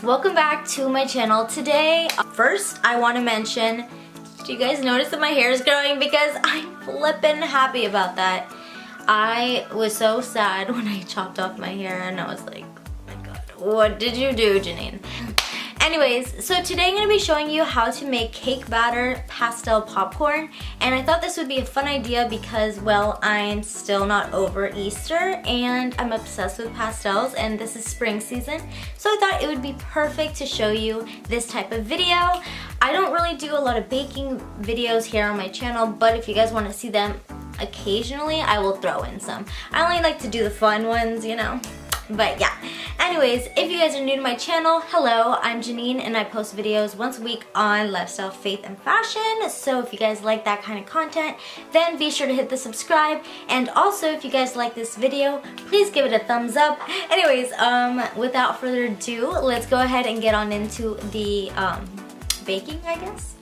guys, welcome back to my channel. Today, first I want to mention, do you guys notice that my hair is growing? Because I'm flippin' happy about that. I was so sad when I chopped off my hair and I was like, oh my god, what did you do, Janine? Anyways, so today I'm going to be showing you how to make cake batter pastel popcorn, and I thought this would be a fun idea because, well, I'm still not over Easter and I'm obsessed with pastels and this is spring season, so I thought it would be perfect to show you this type of video. I don't really do a lot of baking videos here on my channel, but if you guys want to see them occasionally, I will throw in some. I only like to do the fun ones, you know. But yeah, anyways, if you guys are new to my channel, hello, I'm Janine and I post videos once a week on lifestyle, faith, and fashion. So if you guys like that kind of content, then be sure to hit the subscribe. And also, if you guys like this video, please give it a thumbs up. Anyways, without further ado, let's go ahead and get on into the baking, I guess.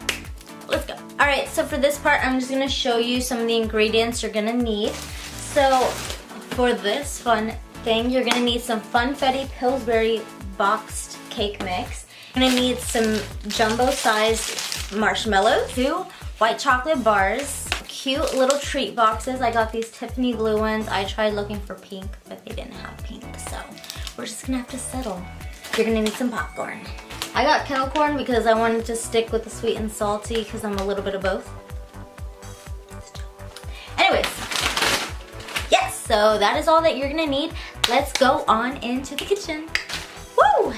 Let's go. Alright, so for this part, I'm just going to show you some of the ingredients you're going to need. So for this fun thing, you're gonna need some Funfetti Pillsbury boxed cake mix. You're gonna need some jumbo-sized marshmallows, 2 white chocolate bars, cute little treat boxes. I got these Tiffany blue ones. I tried looking for pink, but they didn't have pink, so we're just gonna have to settle. You're gonna need some popcorn. I got kettle corn because I wanted to stick with the sweet and salty because I'm a little bit of both. Anyways, so that is all that you're gonna need. Let's go on into the kitchen. Woo!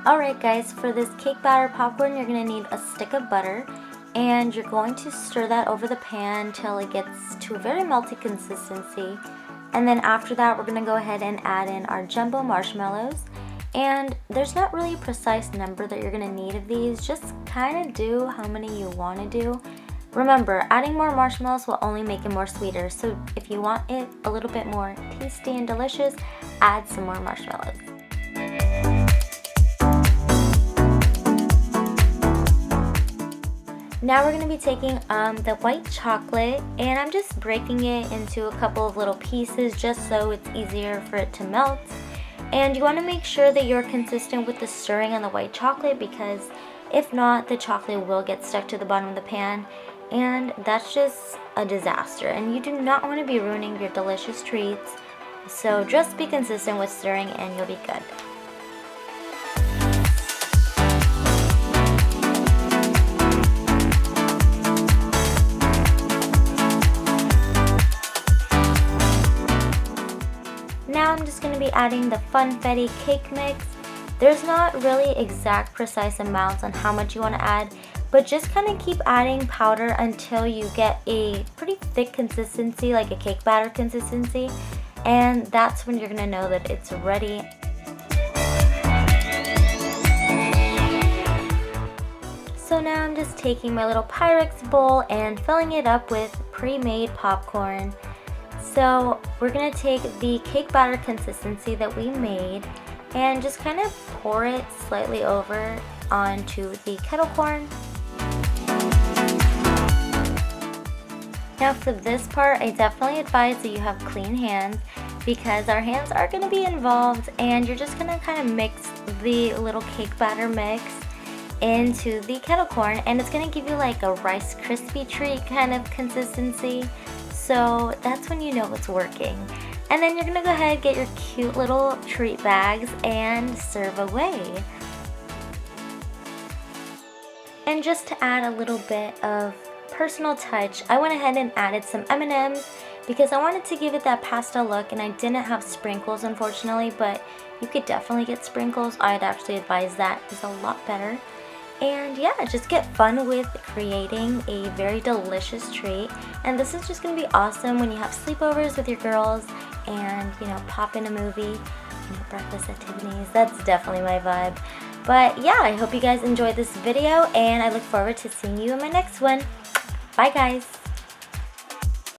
Alright guys, for this cake batter popcorn, you're gonna need a stick of butter, and you're going to stir that over the pan till it gets to a very melty consistency. And then after that, we're gonna go ahead and add in our jumbo marshmallows. And there's not really a precise number that you're gonna need of these, just kind of do how many you wanna do. Remember, adding more marshmallows will only make it more sweeter, so if you want it a little bit more tasty and delicious, add some more marshmallows. Now we're going to be taking the white chocolate, and I'm just breaking it into a couple of little pieces just so it's easier for it to melt. And you want to make sure that you're consistent with the stirring on the white chocolate, because if not, the chocolate will get stuck to the bottom of the pan. And that's just a disaster, and you do not want to be ruining your delicious treats. So just be consistent with stirring and you'll be good. Now I'm just going to be adding the Funfetti cake mix. There's not really exact precise amounts on how much you want to add, but just kind of keep adding powder until you get a pretty thick consistency, like a cake batter consistency, and that's when you're going to know that it's ready. So now I'm just taking my little Pyrex bowl and filling it up with pre-made popcorn. So we're going to take the cake batter consistency that we made and just kind of pour it slightly over onto the kettle corn. Now for this part, I definitely advise that you have clean hands because our hands are going to be involved, and you're just going to kind of mix the little cake batter mix into the kettle corn, and it's going to give you like a Rice Krispie treat kind of consistency. So that's when you know it's working. And then you're going to go ahead and get your cute little treat bags and serve away. And just to add a little bit of personal touch, I went ahead and added some M&Ms because I wanted to give it that pastel look, and I didn't have sprinkles unfortunately, but you could definitely get sprinkles. I'd actually advise that. It's a lot better. And yeah, just get fun with creating a very delicious treat. And this is just going to be awesome when you have sleepovers with your girls and, you know, pop in a movie, breakfast at Tiffany's. That's definitely my vibe. But yeah, I hope you guys enjoyed this video, and I look forward to seeing you in my next one. Bye guys!